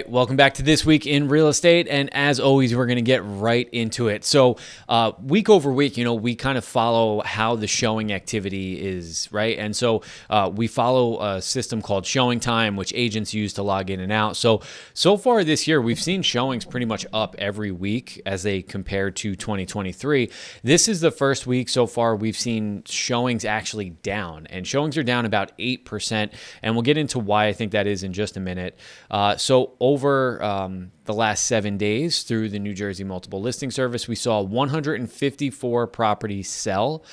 Welcome back to This Week in Real Estate. And as always, we're going to get right into it. So week over week, we kind of follow how the showing activity is, right? And so we follow a system called Showing Time, which agents use to log in and out. So far this year, we've seen showings pretty much up every week as they compare to 2023. This is the first week so far we've seen showings actually down, and showings are down about 8%. And we'll get into why I think that is in just a minute. So over the last 7 days through the New Jersey Multiple Listing Service, we saw 154 properties sell,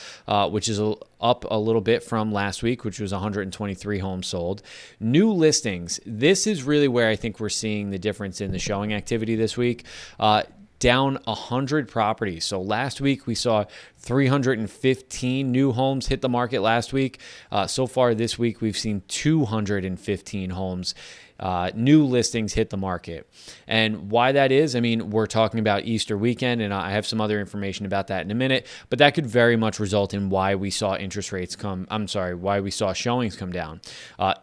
which is up a little bit from last week, which was 123 homes sold. New listings, this is really where I think we're seeing the difference in the showing activity this week. Down 100 properties. So last week we saw 315 new homes hit the market last week. So far this week we've seen 215 homes, new listings hit the market. And why that is, we're talking about Easter weekend, and I have some other information about that in a minute, but that could very much result in why we saw why we saw showings come down.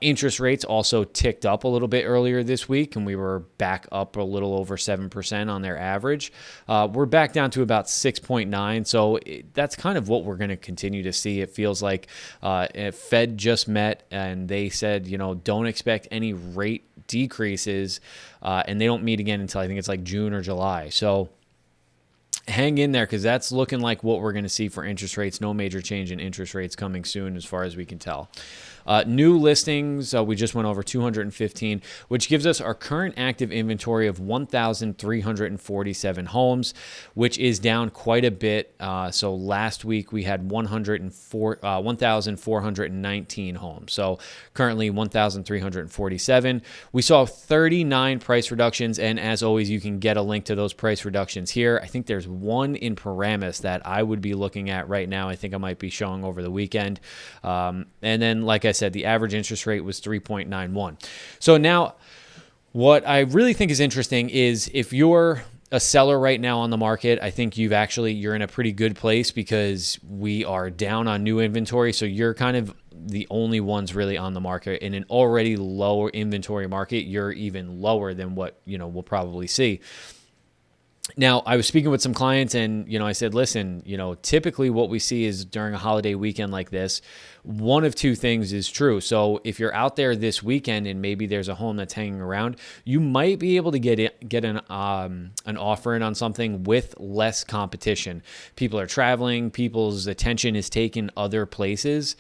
Interest rates also ticked up a little bit earlier this week, and we were back up a little over 7% on their average. We're back down to about 6.9, so that's kind of what we're going to continue to see. It feels like Fed just met, and they said, don't expect any rate decreases, and they don't meet again until I think it's like June or July. So hang in there, because that's looking like what we're going to see for interest rates. No major change in interest rates coming soon as far as we can tell. New listings, we just went over 215, which gives us our current active inventory of 1,347 homes, which is down quite a bit. So last week we had 1,419 homes. So currently 1,347. We saw 39 price reductions, and as always, you can get a link to those price reductions here. I think there's one in Paramus that I would be looking at right now. I think I might be showing over the weekend. And then, like I said, the average interest rate was 3.91. So now what I really think is interesting is if you're a seller right now on the market, I think you're in a pretty good place, because we are down on new inventory. So you're kind of the only ones really on the market. In an already lower inventory market, you're even lower than what, we'll probably see. Now, I was speaking with some clients, and, I said, listen, typically what we see is during a holiday weekend like this, one of two things is true. So if you're out there this weekend and maybe there's a home that's hanging around, you might be able to get an offer in on something with less competition. People are traveling, people's attention is taken other places.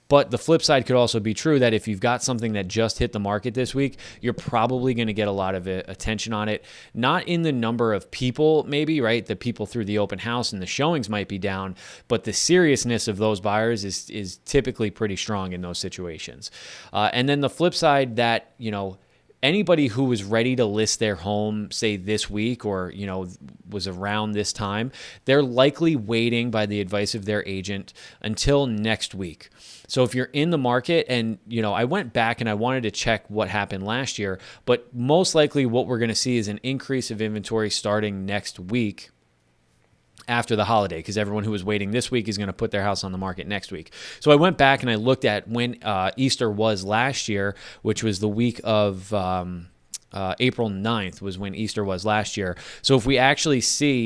But the flip side could also be true, that if you've got something that just hit the market this week, you're probably going to get a lot of attention on it. Not in the number of people, maybe, right? The people through the open house and the showings might be down, but the seriousness of those buyers is typically pretty strong in those situations. And then the flip side, that, anybody who was ready to list their home, say this week, or, was around this time, they're likely waiting, by the advice of their agent, until next week. So if you're in the market, and, I went back and I wanted to check what happened last year, but most likely what we're going to see is an increase of inventory starting next week after the holiday, because everyone who was waiting this week is going to put their house on the market next week. So I went back and I looked at when Easter was last year, which was the week of April 9th was when Easter was last year. So if we actually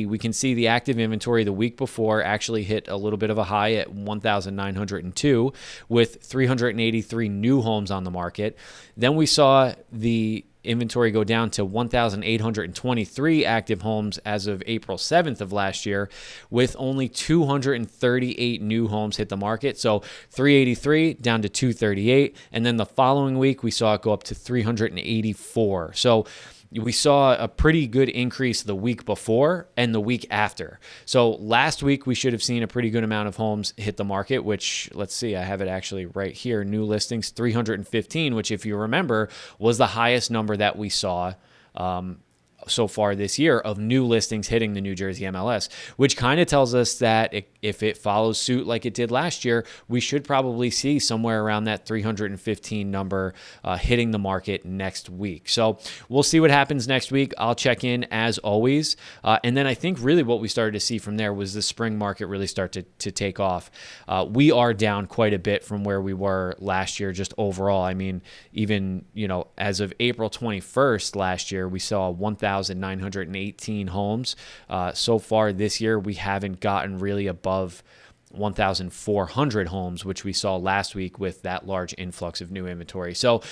we can see the active inventory the week before actually hit a little bit of a high at 1,902 with 383 new homes on the market. Then we saw the inventory go down to 1,823 active homes as of April 7th of last year, with only 238 new homes hit the market. So 383 down to 238. And then the following week, we saw it go up to 384. So we saw a pretty good increase the week before and the week after. So last week, we should have seen a pretty good amount of homes hit the market, which, let's see, I have it actually right here. New listings, 315, which, if you remember, was the highest number that we saw so far this year of new listings hitting the New Jersey MLS, which kind of tells us that if it follows suit like it did last year, we should probably see somewhere around that 315 number hitting the market next week. So we'll see what happens next week. I'll check in as always. And then I think really what we started to see from there was the spring market really start to take off. We are down quite a bit from where we were last year, just overall. I mean, even, as of April 21st last year, we saw 1,918 homes. So far this year, we haven't gotten really above 1,400 homes, which we saw last week with that large influx of new inventory. So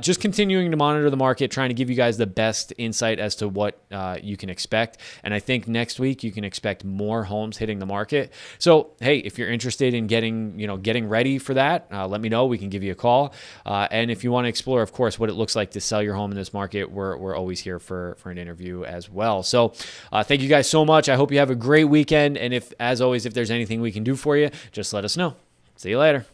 just continuing to monitor the market, trying to give you guys the best insight as to what you can expect. And I think next week you can expect more homes hitting the market. So, hey, if you're interested in getting ready for that, let me know. We can give you a call. And if you want to explore, of course, what it looks like to sell your home in this market, we're always here for an interview as well. So thank you guys so much. I hope you have a great weekend. And as always, if there's anything we can do for you, just let us know. See you later.